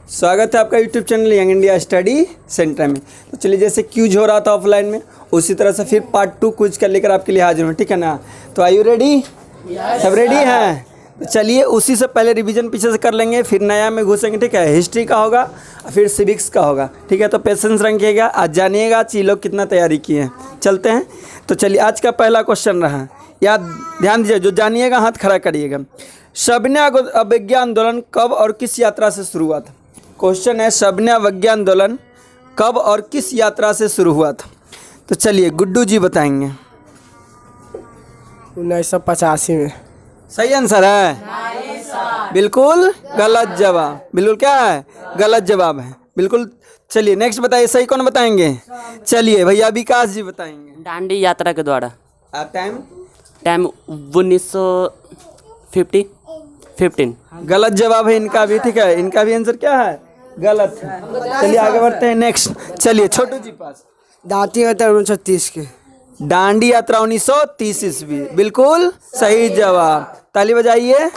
स्वागत है आपका YouTube channel young India study centre में। तो चलिए, जैसे क्यूज हो रहा था ऑफलाइन में, उसी तरह से फिर पार्ट 2 क्यूज का लेकर आपके लिए हाजिर हूँ, ठीक है ना। तो आर यू रेडी? सब रेडी हैं? तो चलिए, उसी से पहले रिवीजन पीछे से कर लेंगे, फिर नया में घुसेंगे, ठीक है। हिस्ट्री का होगा, फिर सिविक्स का होगा, ठीक है। तो पेशेंस रखिएगा, आज जानिएगा कि लोग कितना तैयारी किए हैं। चलते हैं। तो चलिए, आज का पहला क्वेश्चन रहा, याद ध्यान दीजिए, जो जानिएगा हाथ खड़ा करिएगा। सविनय अवज्ञा आंदोलन कब और किस यात्रा से शुरू हुआ था? क्वेश्चन है, सविनय अवज्ञा आंदोलन कब और किस यात्रा से शुरू हुआ था? तो चलिए, गुड्डू जी बताएंगे। 1985 में। सही आंसर है? बिल्कुल गलत जवाब। बिल्कुल क्या है? गलत जवाब है, बिल्कुल। चलिए नेक्स्ट बताइए, सही कौन बताएंगे? चलिए भैया विकास जी बताएंगे। दांडी यात्रा के द्वारा। टाइम 1915। गलत जवाब है इनका भी, ठीक है। इनका भी आंसर क्या है? गलत है। चलिए आगे बढ़ते हैं नेक्स्ट। चलिए छोटू जी पास। दांडी यात्रा 1930 के। दांडी यात्रा 1930 ईस्वी, बिल्कुल सही जवाब। ताली बजाइए।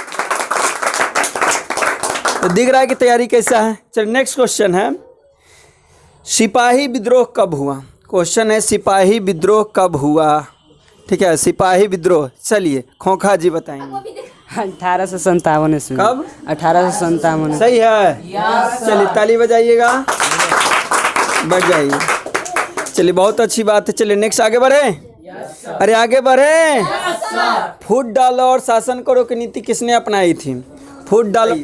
तो दिख रहा है कि तैयारी कैसा है। चलिए नेक्स्ट क्वेश्चन है, सिपाही विद्रोह कब हुआ? क्वेश्चन है, सिपाही विद्रोह कब हुआ? ठीक है, सिपाही विद्रोह। चलिए खोखा जी बताएंगे। 1857 ईस्वी। कब? 1857। सही है। चलिए ताली बजाइएगा, बजाइए। चलिए बहुत अच्छी बात है। चलिए नेक्स्ट आगे बढ़े। अरे आगे बढ़े। फूट डालो और शासन करो की नीति किसने अपनाई थी? फूट डालो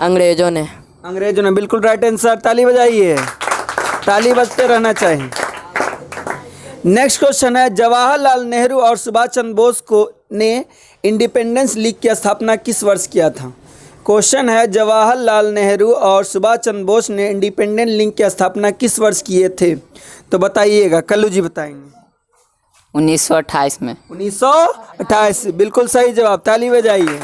अंग्रेजों ने। अंग्रेजों ने, बिल्कुल राइट आंसर। ताली बजाइए, ताली बजते रहना चाहिए। नेक्स्ट क्वेश्चन है, जवाहरलाल नेहरू और सुभाष चंद्र बोस को ने इंडिपेंडेंस लीग की स्थापना किस वर्ष किया था? क्वेश्चन है, जवाहरलाल नेहरू और सुभाष चंद्र बोस ने इंडिपेंडेंस लीग की स्थापना किस वर्ष किए थे? तो बताइएगा, कल्लू जी बताएंगे। 1928 में। 1928, बिल्कुल सही जवाब। ताली बजाइए।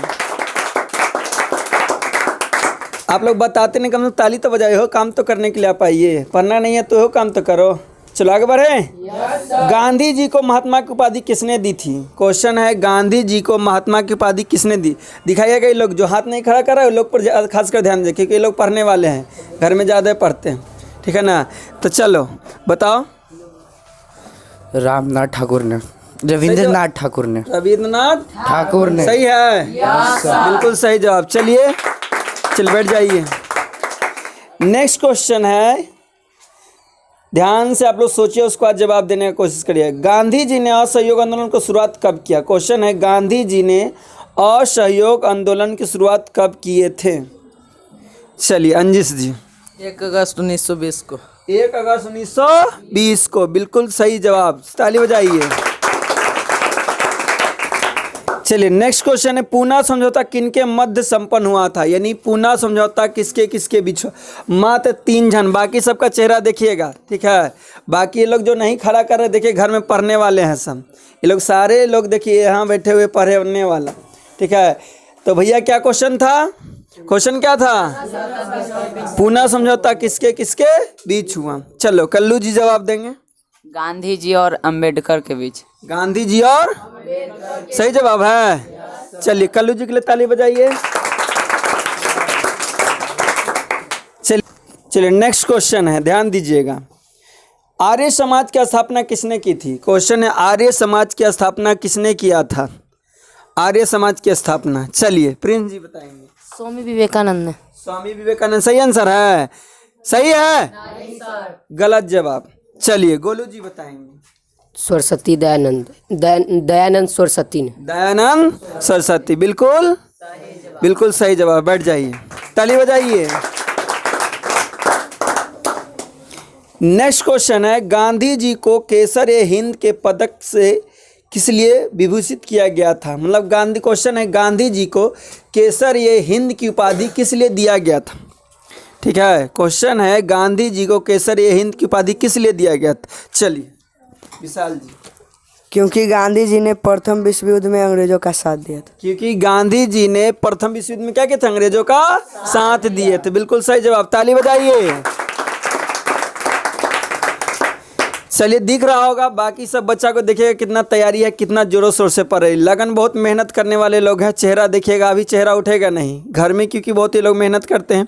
आप लोग बताते नहीं, कम से कम ताली तो बजाए हो। काम तो करने के लिए आप आइए, पढ़ना नहीं है तो हो, काम तो करो। चलो आगे बढ़े। गांधी जी को महात्मा की उपाधि किसने दी थी? क्वेश्चन है, गांधी जी को महात्मा की उपाधि किसने दी? दिखाइएगा। ये लोग जो हाथ नहीं खड़ा कर रहे हैं, लोग पर खासकर ध्यान दें, क्योंकि ये लोग पढ़ने वाले हैं, घर में ज़्यादा पढ़ते हैं, ठीक है ना। तो चलो बताओ। रामनाथ ठाकुर ने। रविंद्रनाथ ठाकुर ने। रविंद्रनाथ ठाकुर ने। सही है, बिल्कुल सही जवाब। चलिए बैठ जाइए। नेक्स्ट क्वेश्चन है, ध्यान से आप लोग सोचिए, उसके बाद जवाब देने की कोशिश करिए। गांधी जी ने असहयोग आंदोलन की शुरुआत कब किया? क्वेश्चन है, गांधी जी ने असहयोग आंदोलन की शुरुआत कब किए थे? चलिए अंजिश जी। 1 अगस्त 1920 को। 1 अगस्त 1920 को, बिल्कुल सही जवाब। ताली बजाइए। चलिए नेक्स्ट क्वेश्चन है, पूना समझौता किनके मध्य संपन्न हुआ था? यानी पूना समझौता किसके किसके बीच? मात्र 3 जन, बाकी सबका चेहरा देखिएगा, ठीक है। बाकी ये लोग जो नहीं खड़ा कर रहे, देखिए घर में पढ़ने वाले हैं सब। ये लोग सारे लोग देखिए यहाँ बैठे हुए पढ़ने वाला, ठीक है। तो भैया क्या क्वेश्चन था? क्वेश्चन क्या था? पूना समझौता किसके किसके बीच हुआ? चलो कल्लू जी जवाब देंगे। गांधी जी और अंबेडकर के बीच। गांधी जी और सही जवाब है। चलिए कल्लू जी के लिए ताली बजाइए। चलिए नेक्स्ट क्वेश्चन है, ध्यान दीजिएगा। आर्य समाज की स्थापना किसने की थी? क्वेश्चन है, आर्य समाज की स्थापना किसने किया था? आर्य समाज की स्थापना। चलिए प्रिंस जी बताएंगे। स्वामी विवेकानंद ने। स्वामी विवेकानंद सही आंसर है। सही है? गलत जवाब। चलिए गोलू जी बताएंगे। सरस्वती दयानंद सरस्वती ने। दयानंद सरस्वती, बिल्कुल बिल्कुल सही जवाब। बैठ जाइए, ताली बजाइए। नेक्स्ट क्वेश्चन है, गांधी जी को केसर-ए-हिंद के पदक से किस लिए विभूषित किया गया था? मतलब गांधी, क्वेश्चन है, गांधी जी को केसर-ए-हिंद की उपाधि किस लिए दिया गया था? ठीक है, क्वेश्चन है, गांधी जी को केसर-ए-हिंद की उपाधि किस लिए दिया गया था? चलिए विशाल जी। क्योंकि गांधी जी ने प्रथम विश्व युद्ध में अंग्रेजों का साथ दिया था। क्योंकि गांधी जी ने प्रथम विश्व युद्ध में क्या किया था? अंग्रेजों का साथ दिए थे, बिल्कुल सही जवाब। ताली बजाइए। चलिए दिख रहा होगा, बाकी सब बच्चा को देखिएगा कितना तैयारी है, कितना जोरों शोर से पढ़ रही, लगन बहुत मेहनत करने वाले लोग हैं। चेहरा देखिएगा, अभी चेहरा उठेगा नहीं घर में, क्योंकि बहुत ही लोग मेहनत करते हैं,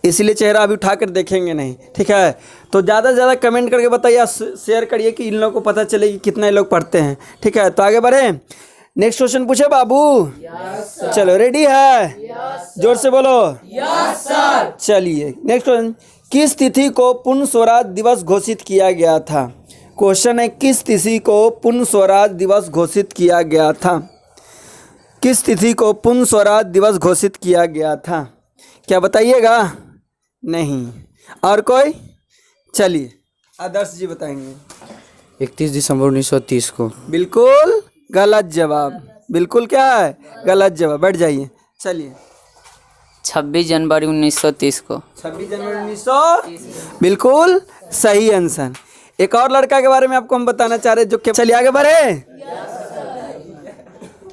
इसलिए चेहरा अभी उठा कर देखेंगे नहीं, ठीक है। तो ज़्यादा से ज़्यादा कमेंट करके बताइए, शेयर करिए कि इन लोगों को पता चले कि कितने लोग पढ़ते हैं, ठीक है। तो आगे बढ़े, नेक्स्ट क्वेश्चन पूछे बाबू। चलो रेडी है, जोर से बोलो। चलिए नेक्स्ट क्वेश्चन, किस तिथि को पूर्ण स्वराज दिवस घोषित किया गया था? क्वेश्चन है, किस तिथि को पूर्ण स्वराज दिवस घोषित किया गया था? किस तिथि को पूर्ण स्वराज दिवस घोषित किया गया था? क्या बताइएगा? नहीं। और कोई? चलिए आदर्श जी बताएंगे। 31 दिसंबर 1930 को। बिल्कुल गलत जवाब, बिल्कुल क्या है? गलत जवाब। बैठ जाइए। चलिए 26 जनवरी 1930 को। 26 जनवरी 1930 बिल्कुल सही आंसर। एक और लड़का के बारे में आपको हम बताना चाह रहे जो कि, चलिए आगे बढ़े।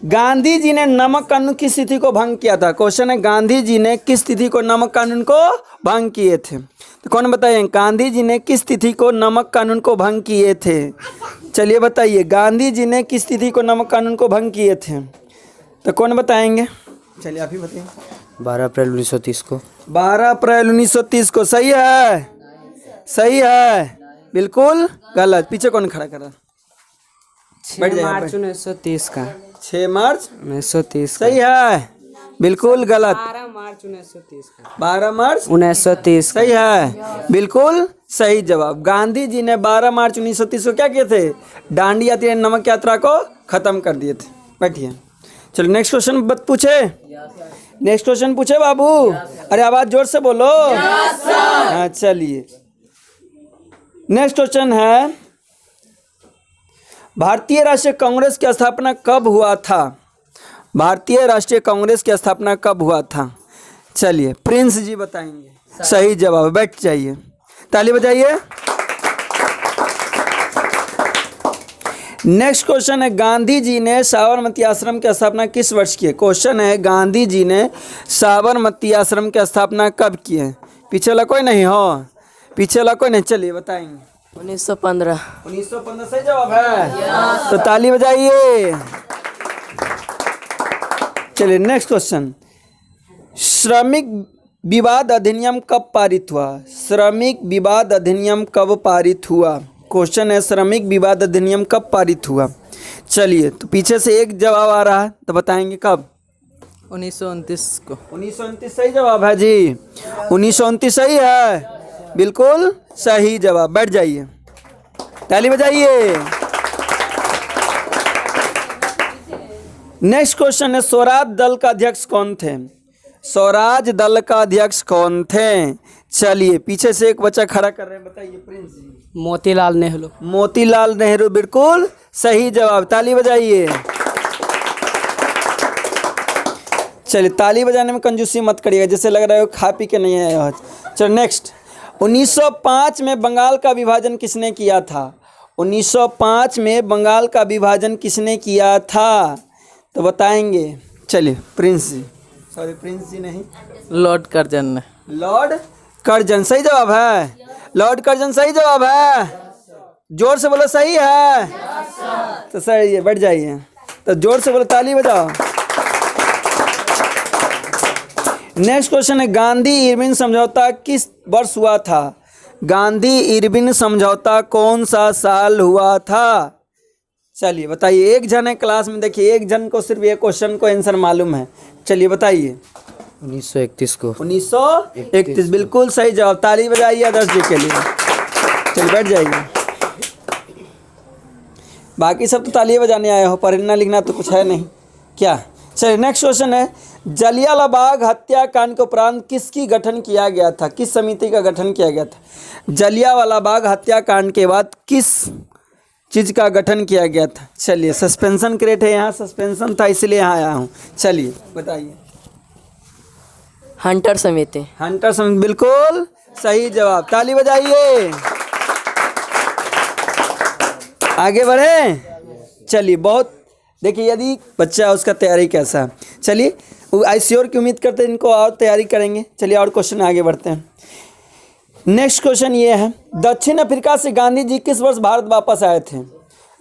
गांधी जी ने नमक कानून किस तिथि को भंग किया था? क्वेश्चन है, गांधी जी ने किस तिथि को नमक कानून को भंग किए थे? तो कौन बताइए, गांधी जी ने किस तिथि को नमक कानून को भंग किए थे? चलिए बताइए, गांधी जी ने किस तिथि को नमक कानून को भंग किए थे? तो कौन बताएंगे? चलिए आप ही बताइए। 12 अप्रैल 1930 को। 12 अप्रैल 1930 को। सही है, सही है, बिल्कुल गलत। पीछे कौन खड़ा करा? बैठ जाइए। मार्च 1930 का। 6 मार्च 1930। सही है, बिल्कुल गलत। 12 मार्च 1930 का। 12 मार्च 1930। सही है, बिल्कुल सही जवाब। गांधी जी ने 12 मार्च 1930 को क्या किए थे? दांडी यात्रा नमक यात्रा को खत्म कर दिए थे। बैठिए। चलो नेक्स्ट क्वेश्चन पूछे। नेक्स्ट क्वेश्चन पूछे बाबू। अरे आवाज जोर से बोलो। हाँ चलिए नेक्स्ट क्वेश्चन है, भारतीय राष्ट्रीय कांग्रेस की स्थापना कब हुआ था? भारतीय राष्ट्रीय कांग्रेस की स्थापना कब हुआ था? चलिए प्रिंस जी बताएंगे। सही जवाब। बैठ जाइए, ताली बजाइए। नेक्स्ट क्वेश्चन है, गांधी जी ने साबरमती आश्रम की स्थापना किस वर्ष की है? क्वेश्चन है, गांधी जी ने साबरमती आश्रम की स्थापना कब की है? पीछे वाला कोई नहीं हो? पीछे वाला कोई नहीं? चलिए बताएंगे। 1915। 1915 सही जवाब है। तो ताली बजाइए। चलिए नेक्स्ट क्वेश्चन, श्रमिक विवाद अधिनियम कब पारित हुआ? श्रमिक विवाद अधिनियम कब पारित हुआ? क्वेश्चन है, श्रमिक विवाद अधिनियम कब पारित हुआ? चलिए तो पीछे से एक जवाब आ रहा है, तो बताएंगे कब? 1929 को। 1929 सही जवाब है जी। 1929 सही है, बिल्कुल सही जवाब। बैठ जाइए, ताली बजाइए। नेक्स्ट क्वेश्चन है, स्वराज दल का अध्यक्ष कौन थे? स्वराज दल का अध्यक्ष कौन थे? चलिए पीछे से एक बच्चा खड़ा कर रहे हैं, बताइए प्रिंस जी। मोतीलाल नेहरू। मोतीलाल नेहरू बिल्कुल सही जवाब। ताली बजाइए। चलिए ताली बजाने में कंजूसी मत करिएगा, जैसे लग रहा है खा पी के नहीं आया। चलो नेक्स्ट, 1905 में बंगाल का विभाजन किसने किया था? 1905 में बंगाल का विभाजन किसने किया था? तो बताएंगे। चलिए प्रिंस जी। सॉरी प्रिंस जी नहीं, लॉर्ड कर्जन ने। लॉर्ड कर्जन सही जवाब है। लॉर्ड कर्जन सही जवाब है। जोर से बोलो सही है। तो सही है, बैठ जाइए। तो जोर से बोलो, ताली बजाओ। नेक्स्ट क्वेश्चन है, गांधी इरविन समझौता किस वर्ष हुआ था? गांधी इरविन समझौता कौन सा साल हुआ था? चलिए बताइए। एक जन है क्लास में, देखिए एक जन को सिर्फ ये क्वेश्चन को आंसर मालूम है। चलिए बताइए। 1931 को। 1931 बिल्कुल सही जवाब। ताली बजाइए आदर्श जी के लिए। चलिए बैठ जाइए। बाकी सब तो ताली बजाने आए हो, पढ़ना लिखना तो कुछ है नहीं क्या? चलिए नेक्स्ट क्वेश्चन है, जलियांवाला बाग हत्याकांड के उपरांत किसकी गठन किया गया था? किस समिति का गठन किया गया था? जलियांवाला बाग हत्याकांड के बाद किस चीज़ का गठन किया गया था? चलिए सस्पेंशन क्रिएट है, यहाँ सस्पेंशन था इसलिए यहाँ आया हूँ। चलिए बताइए। हंटर समिति। हंटर समिति बिल्कुल सही जवाब। ताली बजाइए। आगे बढ़े। चलिए बहुत देखिए, यदि बच्चा उसका तैयारी कैसा है। चलिए आई श्योर की उम्मीद करते हैं इनको और तैयारी करेंगे। चलिए और क्वेश्चन आगे बढ़ते हैं। नेक्स्ट क्वेश्चन ये है, दक्षिण अफ्रीका से गांधी जी किस वर्ष भारत वापस आए थे?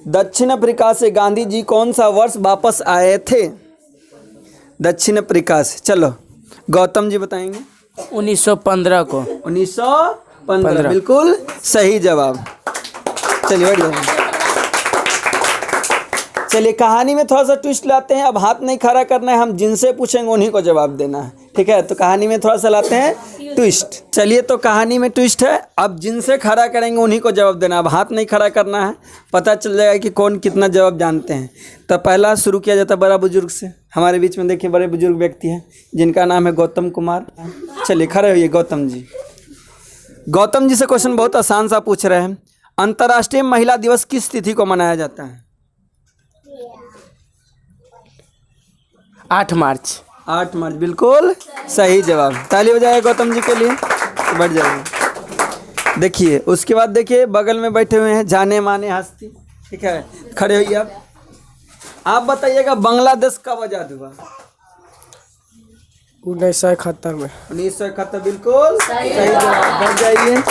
दक्षिण अफ्रीका से गांधी जी कौन सा वर्ष वापस आए थे? दक्षिण अफ्रीका से, चलो गौतम जी बताएंगे। 1915 को। 1915 बिल्कुल सही जवाब। चलिए बढ़िया। चलिए कहानी में थोड़ा सा ट्विस्ट लाते हैं। अब हाथ नहीं खड़ा करना है, हम जिनसे पूछेंगे उन्हीं को जवाब देना है, ठीक है? तो कहानी में थोड़ा सा लाते हैं ट्विस्ट। चलिए तो कहानी में ट्विस्ट है, अब जिनसे खड़ा करेंगे उन्हीं को जवाब देना। अब हाथ नहीं खड़ा करना है, पता चल जाएगा कि कौन कितना जवाब जानते हैं। तो पहला शुरू किया जाता है बड़ा बुजुर्ग से। हमारे बीच में देखिए बड़े बुजुर्ग व्यक्ति हैं जिनका नाम है गौतम कुमार। चलिए खड़े होइए गौतम जी। गौतम जी से क्वेश्चन बहुत आसान सा पूछ रहे हैं। अंतर्राष्ट्रीय महिला दिवस किस तिथि को मनाया जाता है? 8 मार्च। 8 मार्च बिल्कुल सही जवाब। ताली बजाए गौतम जी के लिए, बढ़ जाएगा। देखिए उसके बाद देखिए बगल में बैठे हुए हैं जाने माने हस्ती, ठीक है? खड़े होइए आप बताइएगा बांग्लादेश कब आजाद हुआ? 1971 में। 1971 बिल्कुल सही जवाब। बढ़ जाइए।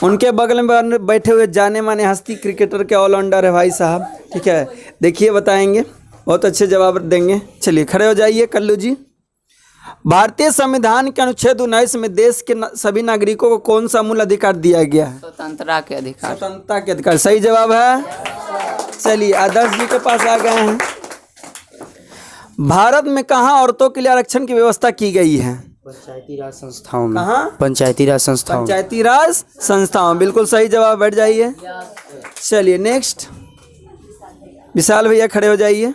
उनके बगल में बैठे हुए जाने माने हस्ती क्रिकेटर के ऑलराउंडर है भाई साहब, ठीक है? देखिए बताएंगे, बहुत अच्छे जवाब देंगे। चलिए खड़े हो जाइए कल्लू जी। भारतीय संविधान के अनुच्छेद 19 में देश के सभी नागरिकों को कौन सा मूल अधिकार दिया गया है? स्वतंत्रता के अधिकार। स्वतंत्रता के अधिकार सही जवाब है। चलिए आदर्श जी के पास आ गए हैं। भारत में कहाँ औरतों के लिए आरक्षण की व्यवस्था की गई है? पंचायती राज संस्थाओं में। कहाँ? पंचायती राज संस्थाओं में। पंचायती राज संस्थाओं बिल्कुल सही जवाब। बैठ जाइए। चलिए नेक्स्ट विशाल भैया खड़े हो जाइए।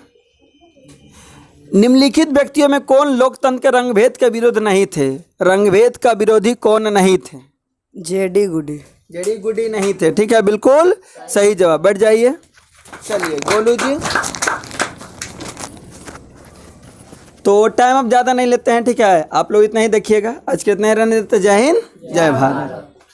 निम्नलिखित व्यक्तियों में कौन लोकतंत्र के रंगभेद के विरोध नहीं थे? रंगभेद का विरोधी कौन नहीं थे? जेडी गुडी। जेडी गुडी नहीं थे, ठीक है? बिल्कुल सही जवाब। बैठ जाइए। चलिए गोलू जी। तो टाइम अब ज़्यादा नहीं लेते हैं, ठीक है? आप लोग इतना ही देखिएगा। आज के इतना ही रहने देते। जय हिंद, जय भारत।